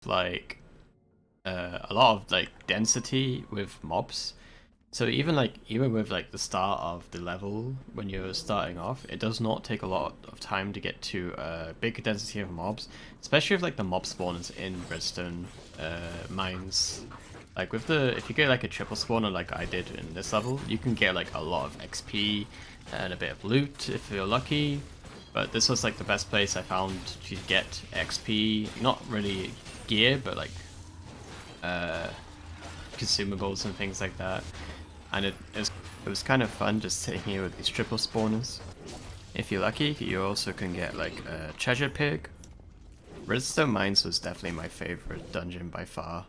like a lot of like density with mobs. So even with like the start of the level when you're starting off, it does not take a lot of time to get to a big density of mobs, especially with like the mob spawners in redstone mines. Like with the if you get like a triple spawner like I did in this level, you can get like a lot of XP and a bit of loot if you're lucky. But this was like the best place I found to get XP, not really gear, but like uh, consumables and things like that. And it was kind of fun just sitting here with these triple spawners. If you're lucky, you also can get like a treasure pig. Redstone Mines was definitely my favorite dungeon by far.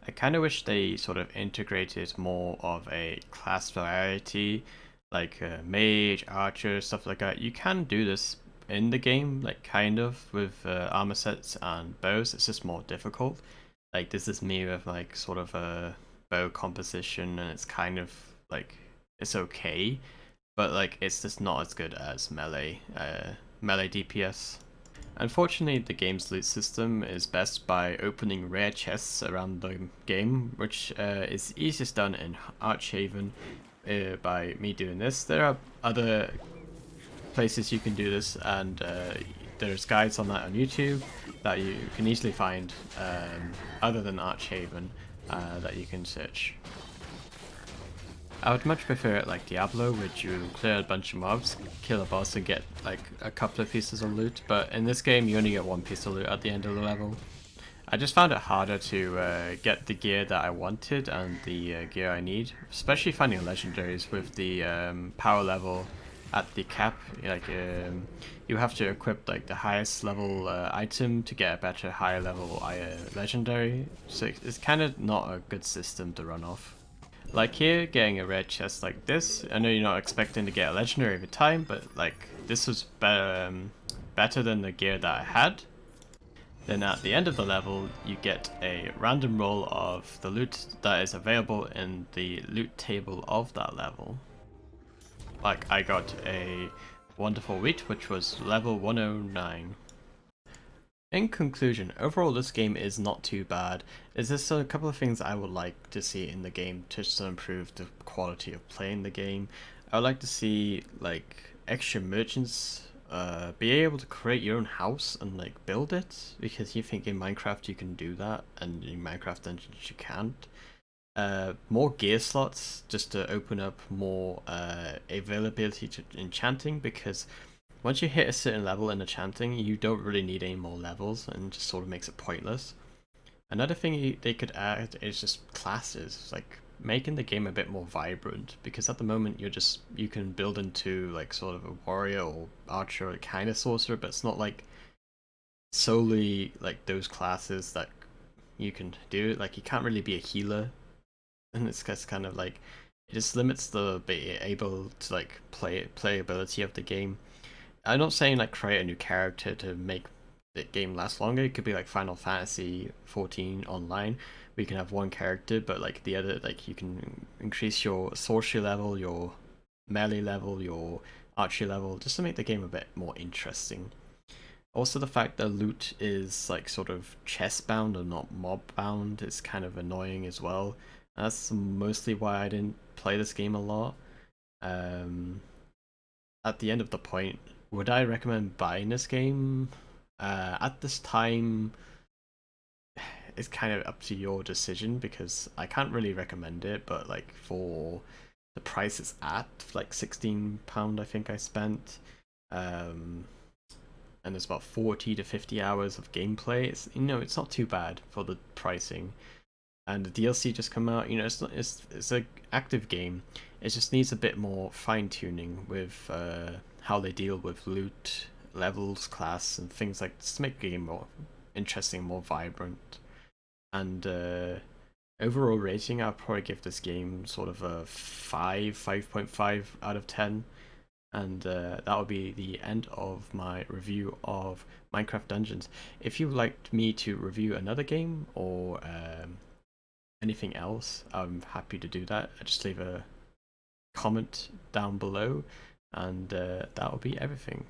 I kind of wish they sort of integrated more of a class variety, like mage, archer, stuff like that. You can do this in the game, like kind of with armor sets and bows. It's just more difficult. Like this is me with like sort of a bow composition, and it's kind of like it's okay, but like it's just not as good as melee DPS. Unfortunately, the game's loot system is best by opening rare chests around the game, which is easiest done in Archhaven by me doing this. There are other places you can do this, and there's guides on that on YouTube that you can easily find other than Archhaven that you can search. I would much prefer it like Diablo, which you clear a bunch of mobs, kill a boss and get like a couple of pieces of loot, but in this game you only get one piece of loot at the end of the level. I just found it harder to get the gear that I wanted and the gear I need, especially finding legendaries with the power level at the cap. Like you have to equip like the highest level item to get a better higher level legendary, so it's kind of not a good system to run off. Like here, getting a red chest like this, I know you're not expecting to get a legendary every time, but like this was better than the gear that I had. Then at the end of the level, you get a random roll of the loot that is available in the loot table of that level. Like I got a wonderful wheat, which was level 109. In conclusion, overall this game is not too bad. There's just a couple of things I would like to see in the game just to improve the quality of playing the game. I would like to see like extra merchants be able to create your own house and like build it, because you think in Minecraft you can do that and in Minecraft Dungeons you can't. More gear slots just to open up more availability to enchanting, because once you hit a certain level in enchanting, you don't really need any more levels, and just sort of makes it pointless. Another thing they could add is just classes, like making the game a bit more vibrant, because at the moment you can build into like sort of a warrior or archer or kind of sorcerer, but it's not like solely like those classes that you can do. Like you can't really be a healer, and it's just kind of like it just limits the be able to like playability of the game. I'm not saying like create a new character to make the game last longer. It could be like Final Fantasy 14 online. We can have one character, but like the other, like you can increase your sorcery level, your melee level, your archery level, just to make the game a bit more interesting. Also, the fact that loot is like sort of chest bound and not mob bound is kind of annoying as well. That's mostly why I didn't play this game a lot. Um, at the end of the point, would I recommend buying this game? At this time, it's kind of up to your decision, because I can't really recommend it, but like for the price it's at, like £16 I think I spent, and there's about 40 to 50 hours of gameplay. It's it's not too bad for the pricing. And the DLC just come out. It's an active game. It just needs a bit more fine tuning with how they deal with loot, levels, class, and things like this to make the game more interesting, more vibrant. And overall rating, I'll probably give this game sort of a 5.5 out of 10. And that will be the end of my review of Minecraft Dungeons. If you would like me to review another game or anything else, I'm happy to do that. Just leave a comment down below, and that will be everything.